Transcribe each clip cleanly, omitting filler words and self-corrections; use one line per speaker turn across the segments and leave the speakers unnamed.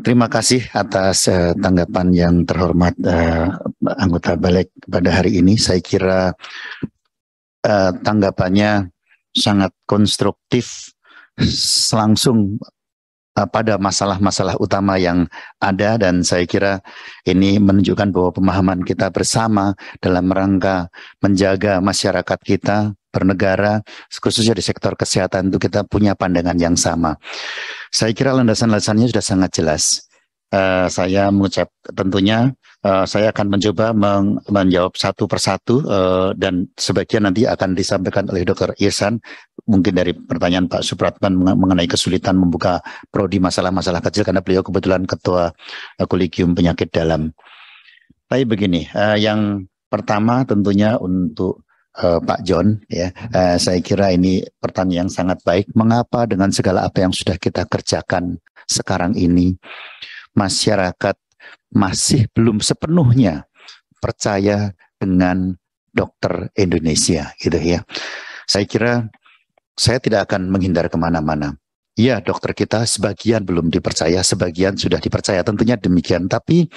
Terima kasih atas tanggapan yang terhormat anggota Balik pada hari ini. Saya kira tanggapannya sangat konstruktif, langsung pada masalah-masalah utama yang ada, dan saya kira ini menunjukkan bahwa pemahaman kita bersama dalam rangka menjaga masyarakat kita bernegara, khususnya di sektor kesehatan, itu kita punya pandangan yang sama. Saya kira landasan-landasannya sudah sangat jelas. Saya mengucap tentunya saya akan mencoba menjawab satu persatu dan sebagian nanti akan disampaikan oleh Dr. Ihsan, mungkin dari pertanyaan Pak Supratman mengenai kesulitan membuka prodi masalah-masalah kecil karena beliau kebetulan ketua kolegium penyakit dalam. Tapi begini, yang pertama tentunya untuk Pak John, ya, saya kira ini pertanyaan yang sangat baik. Mengapa dengan segala apa yang sudah kita kerjakan sekarang ini, masyarakat masih belum sepenuhnya percaya dengan dokter Indonesia, gitu ya. Saya kira saya tidak akan menghindar kemana-mana. Ya, dokter kita sebagian belum dipercaya, sebagian sudah dipercaya, tentunya demikian. Tapi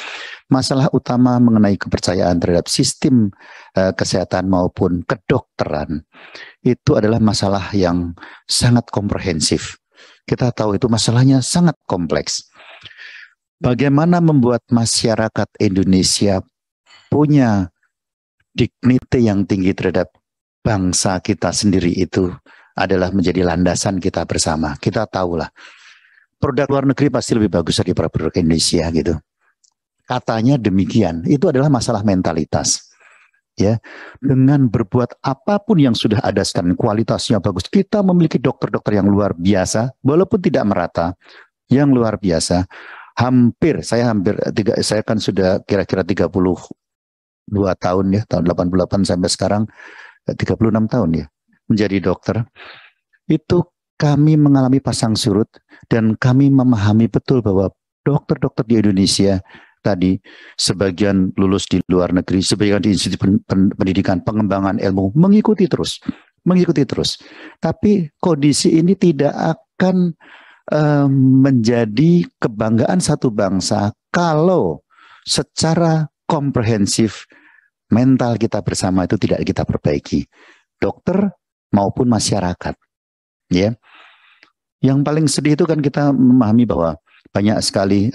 masalah utama mengenai kepercayaan terhadap sistem kesehatan maupun kedokteran itu adalah masalah yang sangat komprehensif. Kita tahu itu masalahnya sangat kompleks. Bagaimana membuat masyarakat Indonesia punya dignity yang tinggi terhadap bangsa kita sendiri itu adalah menjadi landasan kita bersama. Kita tahulah produk luar negeri pasti lebih bagus dari produk Indonesia gitu. Katanya demikian. Itu adalah masalah mentalitas. Ya, dengan berbuat apapun yang sudah ada sekarang, kualitasnya bagus. Kita memiliki dokter-dokter yang luar biasa, walaupun tidak merata, yang luar biasa. Saya kan sudah kira-kira 32 tahun ya, tahun 88 sampai sekarang 36 tahun ya menjadi dokter. Itu kami mengalami pasang surut dan kami memahami betul bahwa dokter-dokter di Indonesia tadi sebagian lulus di luar negeri, sebagian di institusi pendidikan, pengembangan ilmu, mengikuti terus. Tapi kondisi ini tidak akan menjadi kebanggaan satu bangsa kalau secara komprehensif mental kita bersama itu tidak kita perbaiki, dokter maupun masyarakat. Ya, yang paling sedih itu kan kita memahami bahwa banyak sekali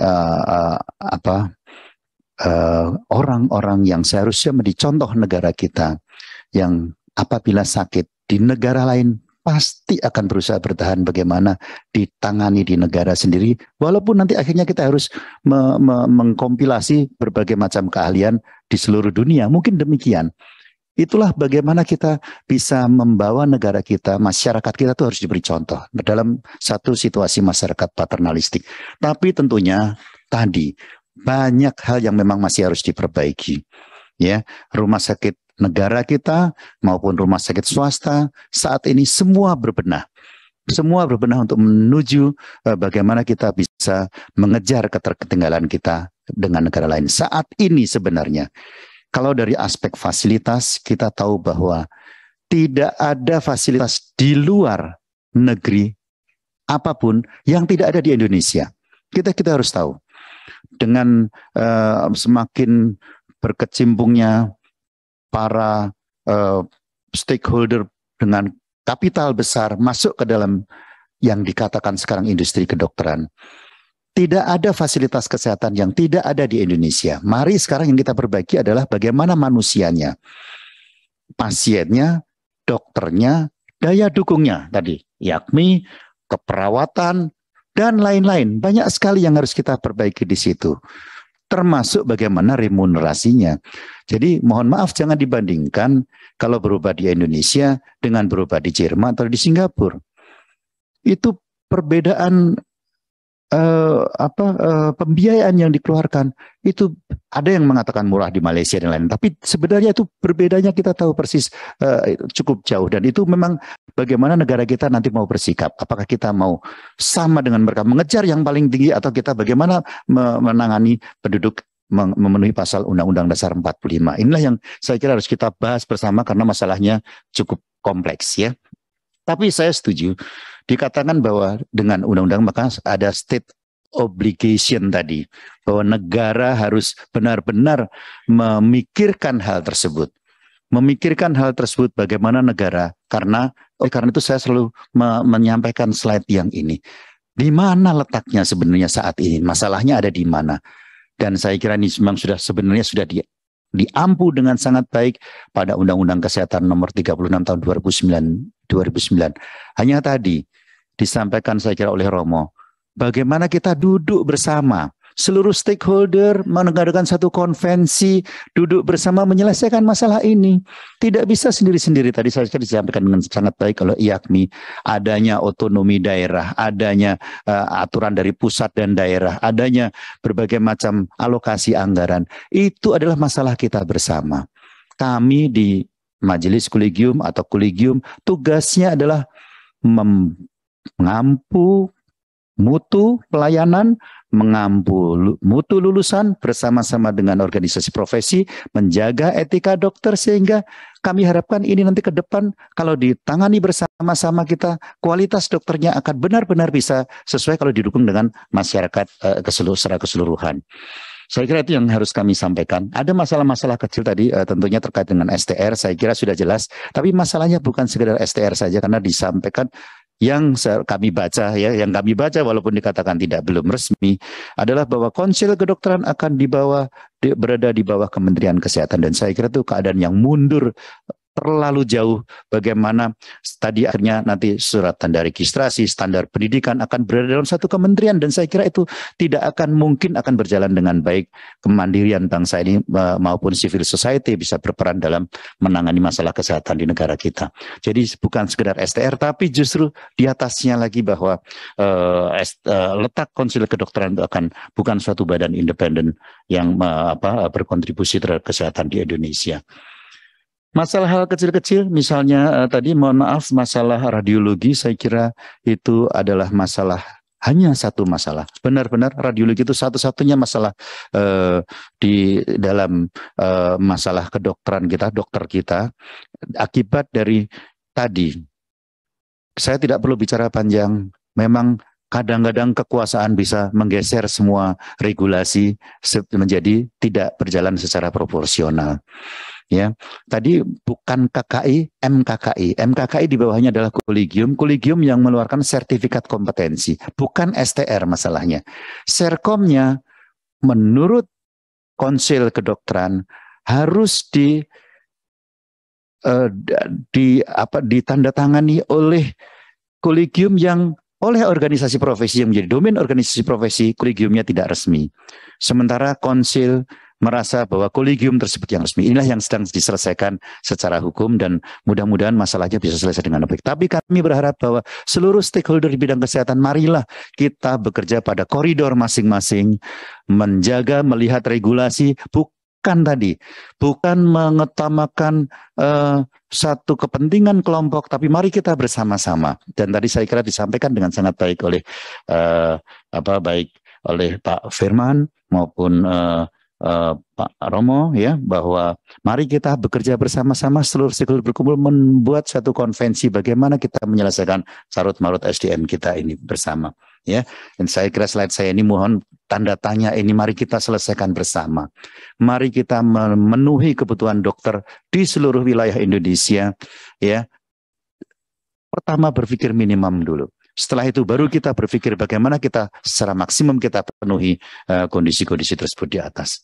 orang-orang yang seharusnya menjadi contoh negara kita, yang apabila sakit di negara lain pasti akan berusaha bertahan bagaimana ditangani di negara sendiri, walaupun nanti akhirnya kita harus mengkompilasi berbagai macam keahlian di seluruh dunia, mungkin demikian. Itulah bagaimana kita bisa membawa negara kita, masyarakat kita itu harus diberi contoh dalam satu situasi masyarakat paternalistik. Tapi tentunya tadi banyak hal yang memang masih harus diperbaiki. Ya, rumah sakit negara kita maupun rumah sakit swasta saat ini semua berbenah untuk menuju bagaimana kita bisa mengejar keterketinggalan kita dengan negara lain. Saat ini sebenarnya kalau dari aspek fasilitas kita tahu bahwa tidak ada fasilitas di luar negeri apapun yang tidak ada di Indonesia. Kita harus tahu dengan semakin berkecimpungnya para stakeholder dengan kapital besar masuk ke dalam yang dikatakan sekarang industri kedokteran. Tidak ada fasilitas kesehatan yang tidak ada di Indonesia. Mari sekarang yang kita perbaiki adalah bagaimana manusianya, pasiennya, dokternya, daya dukungnya tadi, yakni keperawatan dan lain-lain. Banyak sekali yang harus kita perbaiki di situ. Termasuk bagaimana remunerasinya. Jadi mohon maaf jangan dibandingkan kalau berobat di Indonesia dengan berobat di Jerman atau di Singapura. Itu perbedaan pembiayaan yang dikeluarkan. Itu ada yang mengatakan murah di Malaysia dan lain, tapi sebenarnya itu berbedanya kita tahu persis, cukup jauh. Dan itu memang bagaimana negara kita nanti mau bersikap, apakah kita mau sama dengan mereka mengejar yang paling tinggi, atau kita bagaimana menangani penduduk memenuhi pasal Undang-Undang Dasar 45. Inilah yang saya kira harus kita bahas bersama karena masalahnya cukup kompleks ya. Tapi saya setuju dikatakan bahwa dengan undang-undang maka ada state obligation tadi, bahwa negara harus benar-benar memikirkan hal tersebut. Memikirkan hal tersebut bagaimana negara, karena itu saya selalu menyampaikan slide yang ini. Di mana letaknya sebenarnya saat ini? Masalahnya ada di mana? Dan saya kira ini memang sebenarnya sudah diampu dengan sangat baik pada Undang-Undang Kesehatan Nomor 36 tahun 2009. Hanya tadi disampaikan saya kira oleh Romo, bagaimana kita duduk bersama, seluruh stakeholder mengadakan satu konvensi, duduk bersama menyelesaikan masalah ini. Tidak bisa sendiri-sendiri. Tadi saya kira disampaikan dengan sangat baik oleh IAKMI, adanya otonomi daerah, adanya aturan dari pusat dan daerah, adanya berbagai macam alokasi anggaran. Itu adalah masalah kita bersama. Kami di Majelis Kolegium atau Kolegium, tugasnya adalah mengampu mutu pelayanan, mengampu mutu lulusan bersama-sama dengan organisasi profesi, menjaga etika dokter, sehingga kami harapkan ini nanti ke depan kalau ditangani bersama-sama kita, kualitas dokternya akan benar-benar bisa sesuai kalau didukung dengan masyarakat secara keseluruhan. Saya kira itu yang harus kami sampaikan. Ada masalah-masalah kecil tadi tentunya terkait dengan STR, saya kira sudah jelas. Tapi masalahnya bukan sekedar STR saja, karena disampaikan yang kami baca yang kami baca walaupun dikatakan belum resmi adalah bahwa Konsil Kedokteran akan berada di bawah Kementerian Kesehatan, dan saya kira itu keadaan yang mundur terlalu jauh. Bagaimana tadi akhirnya nanti surat tanda registrasi, standar pendidikan akan berada dalam satu kementerian, dan saya kira itu tidak akan mungkin akan berjalan dengan baik. Kemandirian bangsa ini maupun civil society bisa berperan dalam menangani masalah kesehatan di negara kita. Jadi bukan sekedar STR, tapi justru di atasnya lagi bahwa letak Konsil Kedokteran itu bukan suatu badan independen yang berkontribusi terhadap kesehatan di Indonesia. Masalah hal kecil-kecil, misalnya tadi mohon maaf masalah radiologi, saya kira itu adalah hanya satu masalah. Benar-benar radiologi itu satu-satunya masalah di dalam masalah kedokteran kita, dokter kita, akibat dari tadi. Saya tidak perlu bicara panjang, memang kadang-kadang kekuasaan bisa menggeser semua regulasi menjadi tidak berjalan secara proporsional. Ya, tadi bukan KKI, MKKI. MKKI di bawahnya adalah kolegium yang mengeluarkan sertifikat kompetensi, bukan STR masalahnya. Serkomnya menurut Konsil Kedokteran harus ditandatangani oleh kolegium oleh organisasi profesi yang menjadi domain organisasi profesi. Kolegiumnya tidak resmi. Sementara Konsil merasa bahwa kolegium tersebut yang resmi. Inilah yang sedang diselesaikan secara hukum, dan mudah-mudahan masalahnya bisa selesai dengan baik. Tapi kami berharap bahwa seluruh stakeholder di bidang kesehatan, marilah kita bekerja pada koridor masing-masing, menjaga, melihat regulasi, bukan mengutamakan satu kepentingan kelompok, tapi mari kita bersama-sama. Dan tadi saya kira disampaikan dengan sangat baik oleh oleh Pak Firman maupun Pak Romo, ya, bahwa mari kita bekerja bersama-sama, seluruh stakeholder berkumpul membuat satu konvensi bagaimana kita menyelesaikan carut-marut SDM kita ini bersama, ya. Dan saya kira slide saya ini mohon tanda tanya ini, mari kita selesaikan bersama. Mari kita memenuhi kebutuhan dokter di seluruh wilayah Indonesia, ya. Pertama berpikir minimum dulu. Setelah itu baru kita berpikir bagaimana kita secara maksimum kita penuhi kondisi-kondisi tersebut di atas.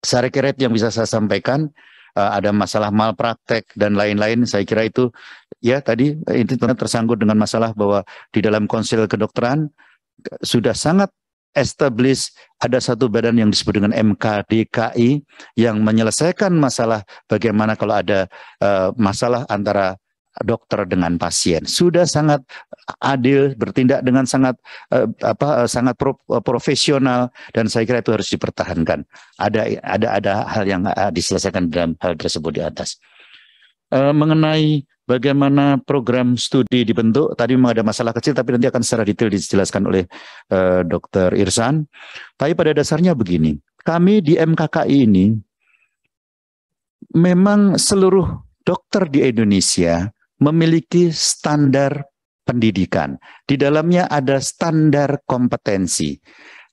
Saya kira yang bisa saya sampaikan, ada masalah malpraktek dan lain-lain. Saya kira itu ya tadi itu tersangkut dengan masalah bahwa di dalam Konsil Kedokteran sudah sangat establish ada satu badan yang disebut dengan MKDKI yang menyelesaikan masalah bagaimana kalau ada masalah antara dokter dengan pasien. Sudah sangat adil, bertindak dengan sangat profesional, dan saya kira itu harus dipertahankan. Ada hal yang diselesaikan dalam hal tersebut di atas. Mengenai bagaimana program studi dibentuk, tadi memang ada masalah kecil, tapi nanti akan secara detail dijelaskan oleh Dr. Irsan. Tapi pada dasarnya begini, kami di MKKI ini memang seluruh dokter di Indonesia memiliki standar pendidikan. Di dalamnya ada standar kompetensi.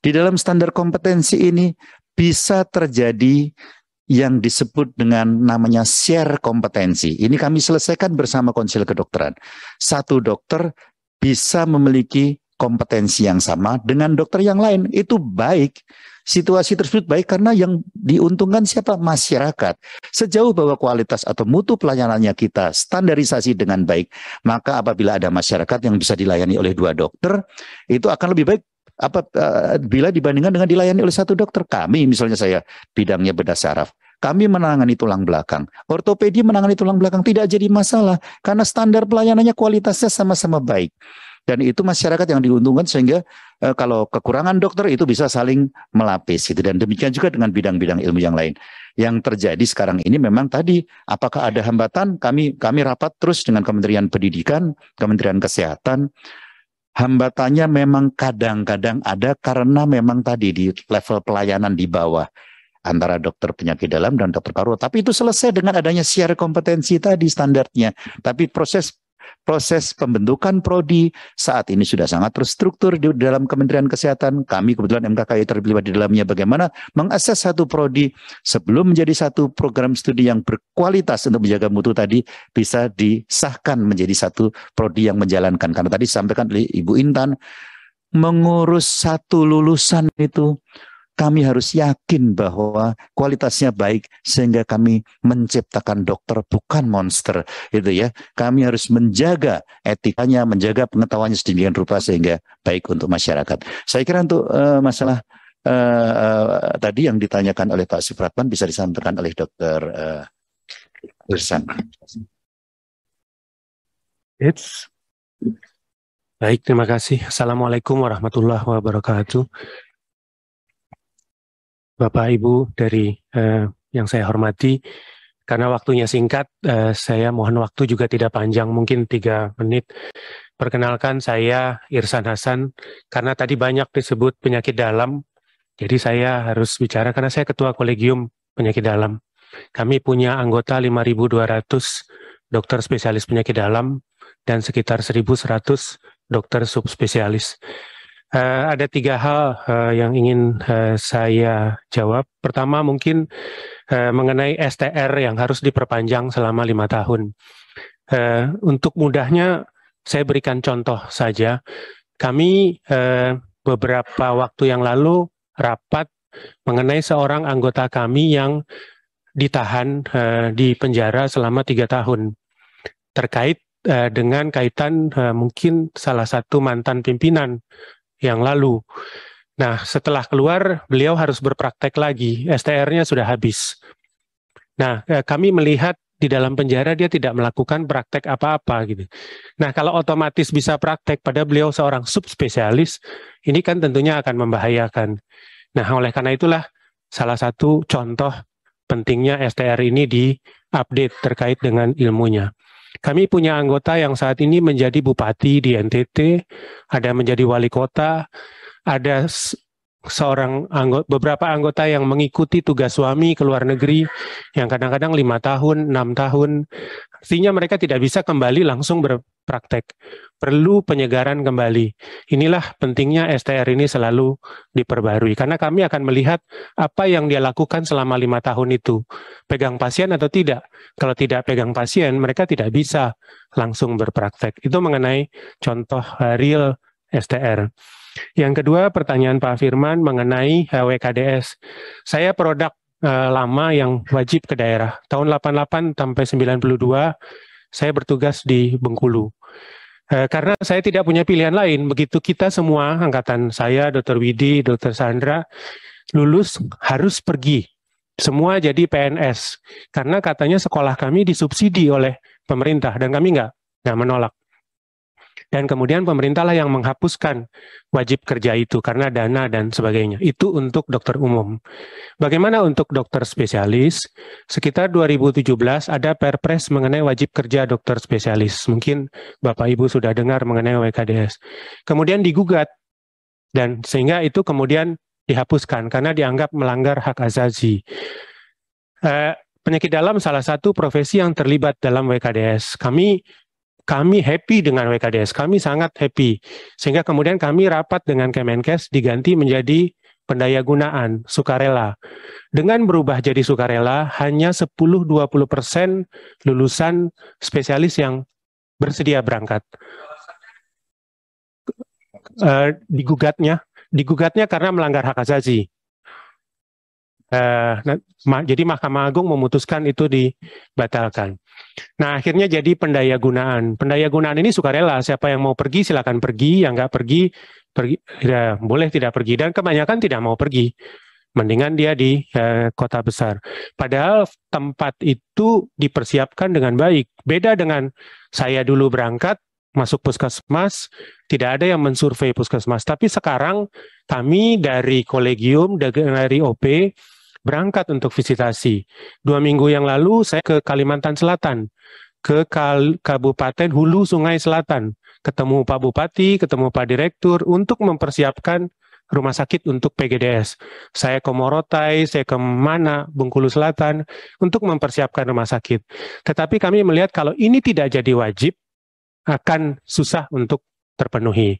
Di dalam standar kompetensi ini bisa terjadi yang disebut dengan namanya share kompetensi. Ini kami selesaikan bersama Konsil Kedokteran. Satu dokter bisa memiliki kompetensi yang sama dengan dokter yang lain. Itu baik. Situasi tersebut baik karena yang diuntungkan siapa? Masyarakat. Sejauh bahwa kualitas atau mutu pelayanannya kita standarisasi dengan baik, maka apabila ada masyarakat yang bisa dilayani oleh 2 dokter, itu akan lebih baik bila dibandingkan dengan dilayani oleh 1 dokter. Kami, misalnya saya bidangnya bedah saraf, kami menangani tulang belakang, ortopedi menangani tulang belakang, tidak jadi masalah karena standar pelayanannya kualitasnya sama-sama baik. Dan itu masyarakat yang diuntungkan sehingga kalau kekurangan dokter itu bisa saling melapis gitu. Dan demikian juga dengan bidang-bidang ilmu yang lain. Yang terjadi sekarang ini memang tadi apakah ada hambatan? Kami rapat terus dengan Kementerian Pendidikan, Kementerian Kesehatan. Hambatannya memang kadang-kadang ada karena memang tadi di level pelayanan di bawah antara dokter penyakit dalam dan dokter paru. Tapi itu selesai dengan adanya share kompetensi tadi standarnya. Tapi proses pembentukan prodi saat ini sudah sangat terstruktur di dalam Kementerian Kesehatan. Kami kebetulan MKKI terlibat di dalamnya bagaimana mengakses satu prodi sebelum menjadi satu program studi yang berkualitas untuk menjaga mutu tadi bisa disahkan menjadi satu prodi yang menjalankan. Karena tadi disampaikan oleh Ibu Intan, mengurus satu lulusan itu kami harus yakin bahwa kualitasnya baik sehingga kami menciptakan dokter bukan monster, itu ya. Kami harus menjaga etikanya, menjaga pengetahuannya sedemikian rupa sehingga baik untuk masyarakat. Saya kira untuk masalah tadi yang ditanyakan oleh Pak Supratman bisa disampaikan oleh Dokter Irsan.
Baik, terima kasih. Assalamualaikum warahmatullahi wabarakatuh. Bapak Ibu dari yang saya hormati, karena waktunya singkat, saya mohon waktu juga tidak panjang, mungkin 3 menit. Perkenalkan, saya Irsan Hasan, karena tadi banyak disebut penyakit dalam, jadi saya harus bicara karena saya Ketua Kolegium Penyakit Dalam. Kami punya anggota 5.200 dokter spesialis penyakit dalam dan sekitar 1.100 dokter subspesialis. Ada 3 hal yang ingin saya jawab. Pertama mungkin mengenai STR yang harus diperpanjang selama 5 tahun. Untuk mudahnya saya berikan contoh saja. Kami beberapa waktu yang lalu rapat mengenai seorang anggota kami yang ditahan di penjara selama 3 tahun terkait dengan kaitan mungkin salah satu mantan pimpinan yang lalu. Nah, setelah keluar, beliau harus berpraktek lagi. STR-nya sudah habis. Nah, kami melihat di dalam penjara dia tidak melakukan praktek apa-apa gitu. Nah, kalau otomatis bisa praktek pada beliau seorang subspesialis, ini kan tentunya akan membahayakan. Nah, oleh karena itulah salah satu contoh pentingnya STR ini diupdate terkait dengan ilmunya. Kami punya anggota yang saat ini menjadi bupati di NTT, ada menjadi wali kota, ada beberapa anggota yang mengikuti tugas suami ke luar negeri, yang kadang-kadang 5 tahun, 6 tahun. Artinya mereka tidak bisa kembali langsung berpraktek. Perlu penyegaran kembali. Inilah pentingnya STR ini selalu diperbarui. Karena kami akan melihat apa yang dia lakukan selama 5 tahun itu. Pegang pasien atau tidak. Kalau tidak pegang pasien, mereka tidak bisa langsung berpraktek. Itu mengenai contoh real STR. Yang kedua, pertanyaan Pak Firman mengenai WKDS. Saya produk lama yang wajib ke daerah. Tahun 88 sampai 92, saya bertugas di Bengkulu. Karena saya tidak punya pilihan lain, begitu kita semua, angkatan saya, Dr. Widi, Dr. Sandra, lulus harus pergi. Semua jadi PNS. Karena katanya sekolah kami disubsidi oleh pemerintah, dan kami nggak menolak. Dan kemudian pemerintahlah yang menghapuskan wajib kerja itu karena dana dan sebagainya. Itu untuk dokter umum. Bagaimana untuk dokter spesialis? Sekitar 2017 ada Perpres mengenai wajib kerja dokter spesialis. Mungkin Bapak Ibu sudah dengar mengenai WKDS. Kemudian digugat dan sehingga itu kemudian dihapuskan karena dianggap melanggar hak asasi. Penyakit dalam salah satu profesi yang terlibat dalam WKDS. Kami kami happy dengan WKDS, kami sangat happy. Sehingga kemudian kami rapat dengan Kemenkes diganti menjadi pendayagunaan, sukarela. Dengan berubah jadi sukarela, hanya 10-20% lulusan spesialis yang bersedia berangkat. Digugatnya karena melanggar hak asasi. Jadi Mahkamah Agung memutuskan itu dibatalkan. Nah, akhirnya jadi pendayagunaan. Pendayagunaan ini sukarela. Siapa yang mau pergi silakan pergi, yang nggak pergi ya, boleh tidak pergi. Dan kebanyakan tidak mau pergi. Mendingan dia di kota besar. Padahal tempat itu dipersiapkan dengan baik. Beda dengan saya dulu berangkat, masuk puskesmas, tidak ada yang mensurvei puskesmas. Tapi sekarang kami dari kolegium, dari OP, berangkat untuk visitasi. 2 minggu yang lalu saya ke Kalimantan Selatan, ke Kabupaten Hulu Sungai Selatan, ketemu Pak Bupati, ketemu Pak Direktur untuk mempersiapkan rumah sakit untuk PGDS. Saya ke Morotai, saya ke mana, Bengkulu Selatan, untuk mempersiapkan rumah sakit. Tetapi kami melihat kalau ini tidak jadi wajib, akan susah untuk terpenuhi.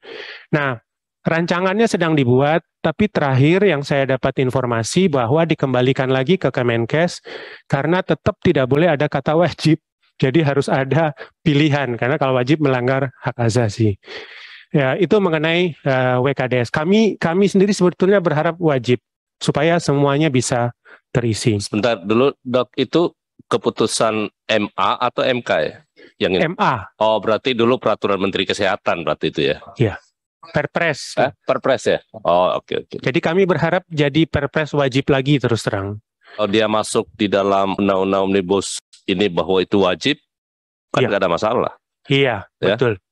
Nah, rancangannya sedang dibuat, tapi terakhir yang saya dapat informasi bahwa dikembalikan lagi ke Kemenkes karena tetap tidak boleh ada kata wajib. Jadi harus ada pilihan karena kalau wajib melanggar hak asasi. Ya, itu mengenai WKDS. Kami sendiri sebetulnya berharap wajib supaya semuanya bisa terisi.
Sebentar dulu, Dok, itu keputusan MA atau MK ya? Yang ini?
MA.
Oh, berarti dulu peraturan Menteri Kesehatan berarti itu ya?
Iya. Perpres.
Perpres ya? Oh, oke.
Jadi kami berharap jadi perpres wajib lagi terus terang.
Kalau dia masuk di dalam undang-undang omnibus ini bahwa itu wajib, kan nggak ada masalah.
Iya,
ya?
Betul.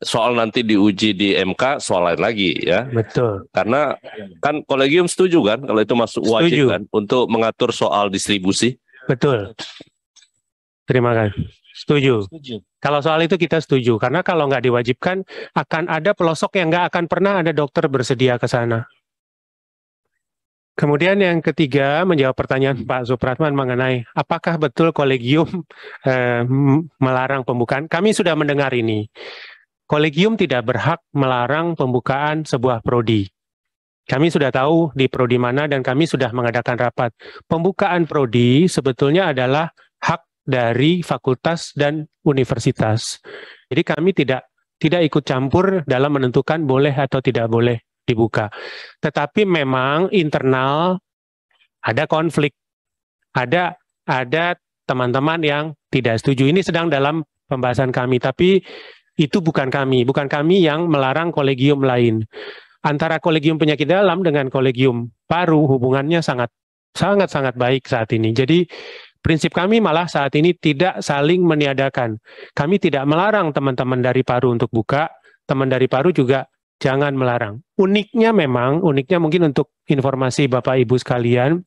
Soal nanti diuji di MK, soal lain lagi ya.
Betul.
Karena kan kolegium setuju kan kalau itu masuk wajib kan untuk mengatur soal distribusi.
Betul. Terima kasih. Setuju. Kalau soal itu kita setuju. Karena kalau nggak diwajibkan, akan ada pelosok yang nggak akan pernah ada dokter bersedia ke sana. Kemudian yang ketiga, menjawab pertanyaan Pak Supratman mengenai apakah betul kolegium melarang pembukaan. Kami sudah mendengar ini. Kolegium tidak berhak melarang pembukaan sebuah prodi. Kami sudah tahu di prodi mana dan kami sudah mengadakan rapat. Pembukaan prodi sebetulnya adalah hak dari fakultas dan universitas. Jadi kami tidak ikut campur dalam menentukan boleh atau tidak boleh dibuka. Tetapi memang internal ada konflik. Ada teman-teman yang tidak setuju. Ini sedang dalam pembahasan kami, tapi itu bukan kami yang melarang kolegium lain. Antara kolegium penyakit dalam dengan kolegium paru hubungannya sangat baik saat ini. Jadi prinsip kami malah saat ini tidak saling meniadakan. Kami tidak melarang teman-teman dari paru untuk buka, teman dari paru juga jangan melarang. Uniknya mungkin untuk informasi Bapak Ibu sekalian,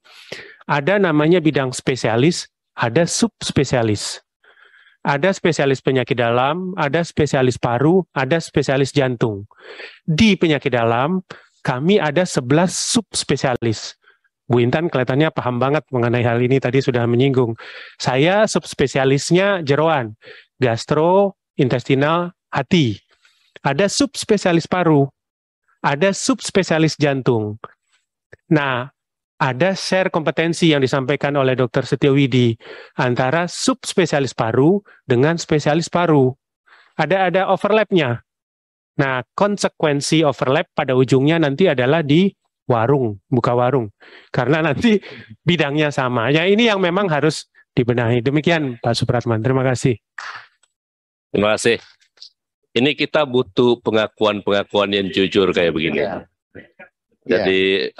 ada namanya bidang spesialis, ada subspesialis. Ada spesialis penyakit dalam, ada spesialis paru, ada spesialis jantung. Di penyakit dalam, kami ada 11 subspesialis. Bu Intan kelihatannya paham banget mengenai hal ini, tadi sudah menyinggung. Saya subspesialisnya jeroan, gastro, intestinal, hati. Ada subspesialis paru, ada subspesialis jantung. Nah, ada share kompetensi yang disampaikan oleh Dr. Setiowidi antara subspesialis paru dengan spesialis paru. Ada overlapnya. Nah, konsekuensi overlap pada ujungnya nanti adalah di buka warung. Karena nanti bidangnya sama. Ya, ini yang memang harus dibenahi. Demikian Pak Supratman. Terima kasih.
Terima kasih. Ini kita butuh pengakuan yang jujur kayak begini. Jadi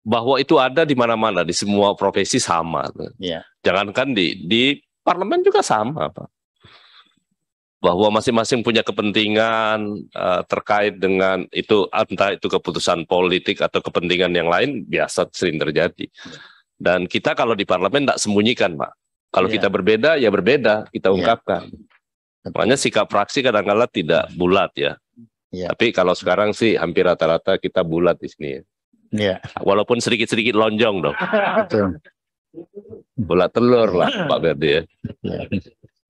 bahwa itu ada di mana-mana, di semua profesi sama. Jangankan di parlemen juga sama, Pak. Bahwa masing-masing punya kepentingan terkait dengan itu, entah itu keputusan politik atau kepentingan yang lain, biasa sering terjadi. Dan kita kalau di parlemen tidak sembunyikan, Pak. Kalau kita berbeda, ya berbeda, kita ungkapkan. Makanya sikap fraksi kadang-kadang tidak bulat ya. Tapi kalau sekarang sih hampir rata-rata kita bulat di sini. Walaupun sedikit-sedikit lonjong dong. Bulat telur lah Pak Berdi ya.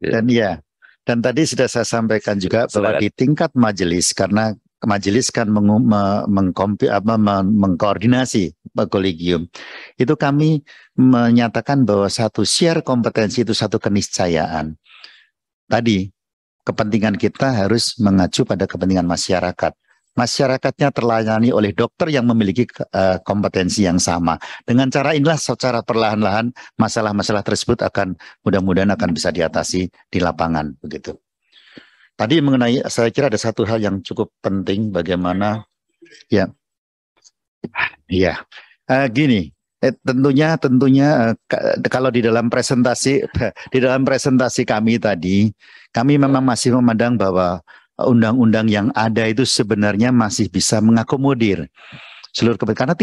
Dan Dan tadi sudah saya sampaikan juga bahwa di tingkat majelis, karena majelis kan mengkoordinasi kolegium, itu kami menyatakan bahwa satu share kompetensi itu satu keniscayaan. Tadi kepentingan kita harus mengacu pada kepentingan masyarakat. Masyarakatnya terlayani oleh dokter yang memiliki kompetensi yang sama. Dengan cara inilah secara perlahan-lahan masalah-masalah tersebut akan mudah-mudahan akan bisa diatasi di lapangan begitu. Tadi mengenai, saya kira ada satu hal yang cukup penting, bagaimana gini. Tentunya kalau di dalam presentasi kami tadi, kami memang masih memandang bahwa undang-undang yang ada itu sebenarnya masih bisa mengakomodir seluruh kepentingan, karena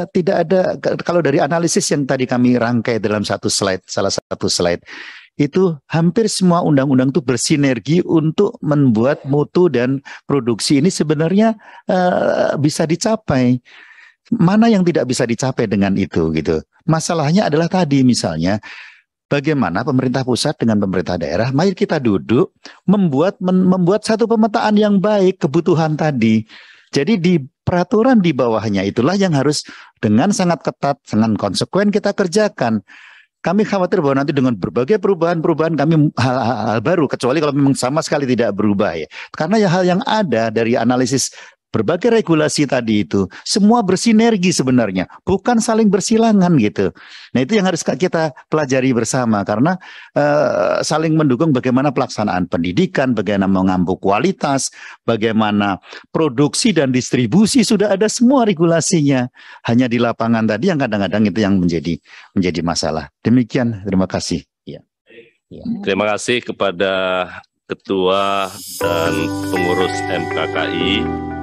tidak ada kalau dari analisis yang tadi kami rangkai dalam salah satu slide itu hampir semua undang-undang itu bersinergi untuk membuat mutu dan produksi ini sebenarnya bisa dicapai. Mana yang tidak bisa dicapai dengan itu gitu. Masalahnya adalah tadi misalnya bagaimana pemerintah pusat dengan pemerintah daerah, mari kita duduk membuat satu pemetaan yang baik kebutuhan tadi. Jadi di peraturan di bawahnya itulah yang harus dengan sangat ketat, dengan konsekuen kita kerjakan. Kami khawatir bahwa nanti dengan berbagai perubahan kami hal-hal baru, kecuali kalau memang sama sekali tidak berubah ya. Karena ya hal yang ada dari analisis berbagai regulasi tadi itu semua bersinergi sebenarnya, bukan saling bersilangan gitu. Nah itu yang harus kita pelajari bersama, karena saling mendukung bagaimana pelaksanaan pendidikan, bagaimana mengampu kualitas, bagaimana produksi dan distribusi sudah ada semua regulasinya. Hanya di lapangan tadi yang kadang-kadang itu yang menjadi masalah. Demikian, terima kasih. Ya.
Terima kasih kepada Ketua dan Pengurus MKKI.